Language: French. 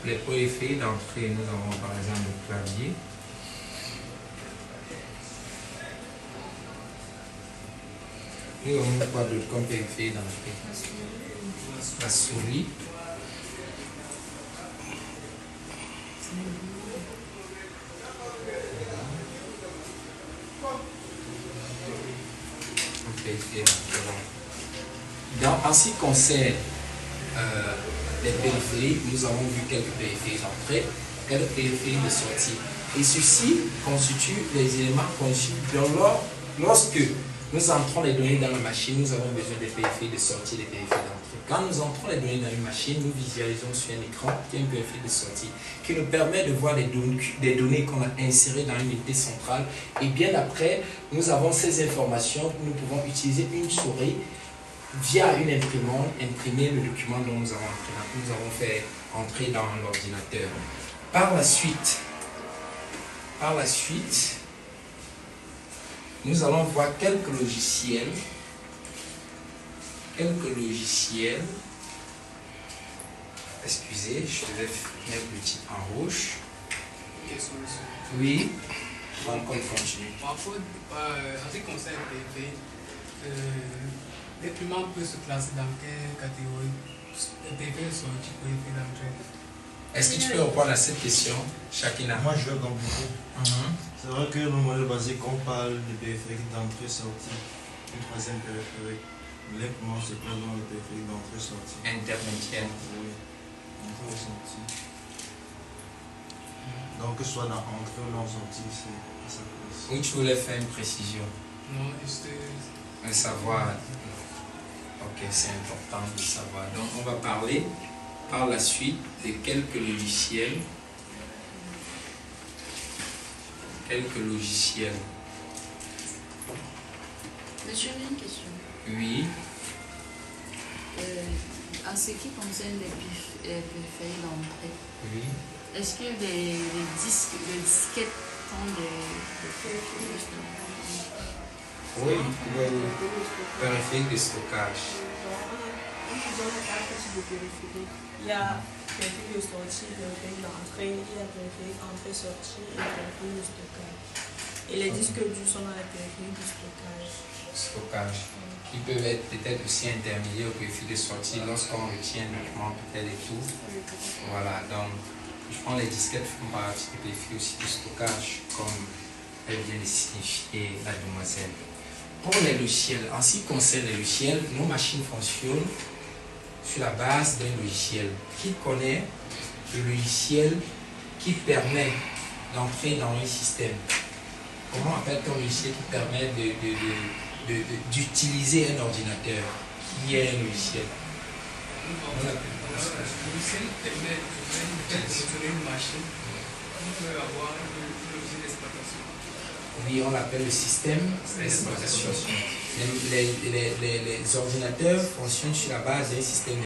les périphériques d'entrée, nous avons par exemple le clavier. Nous avons quoi d'autre comme périphérique d'entrée? La souris. Donc, en ce qui concerne les périphériques, nous avons vu quelques périphériques d'entrée, quelques périphériques de sortie. Et ceci constitue les éléments conçus lorsque nous entrons les données dans la machine, nous avons besoin des périphériques de sortie et des périphériques d'entrée. Quand nous entrons les données dans une machine, nous visualisons sur un écran qui est un périphérique de sortie qui nous permet de voir des données qu'on a insérées dans une unité centrale. Et bien après, nous avons ces informations, nous pouvons utiliser une souris via une imprimante, imprimer le document dont nous avons fait entrer dans l'ordinateur. Par la suite, nous allons voir quelques logiciels. Excusez, je vais mettre le titre en rouge. Oui, on continue. Parfois, en ce qui concerne les PFP, l'imprimant peut se classer dans quelle catégorie? Les PFP sont un petit peu d'entrée. Est-ce que tu peux répondre à cette question, Shakina? Moi, je vais compliquer. C'est vrai que le modèle basique, on parle de périphérique d'entrée-sortie, une troisième périphérique. L'imprimant se place dans le périphérique d'entrée-sortie. Intermédiaire. Oui, entrée-sortie. Donc, que ce soit dans entrée ou dans sortie, c'est à sa place. Oui, tu voulais faire une précision. Non, juste. Un savoir. Ok, c'est important de savoir. Donc, on va parler par la suite de quelques logiciels. Monsieur, j'ai une question. Oui. En ce qui concerne les périphériques d'entrée, Oui. est-ce que les disquettes ont des périphériques d'entrée? Oui, les périphériques de stockage. Il y a périphérique de sortie, périphérique d'entrée, il y a périphérique entrée-sortie et périphérique de stockage. Et les disques durs sont dans les périphériques de stockage. Qui peuvent être peut-être aussi intermédiaires au périphérique de sortie lorsqu'on retient un document peut-être et tout. Voilà, donc je prends les disquettes font partie du périphérique aussi de stockage, comme elle vient de signifier la demoiselle. Pour les logiciels, en ce qui concerne les logiciels, nos machines fonctionnent sur la base d'un logiciel. Qui connaît le logiciel qui permet d'entrer dans un système? Comment appelle-t-on le logiciel qui permet d'utiliser un ordinateur? Qui est un logiciel? Le logiciel permet de fonctionner une machine. On peut avoir un logiciel d'exploitation. Oui, on l'appelle le système d'exploitation. Les ordinateurs fonctionnent sur la base d'un système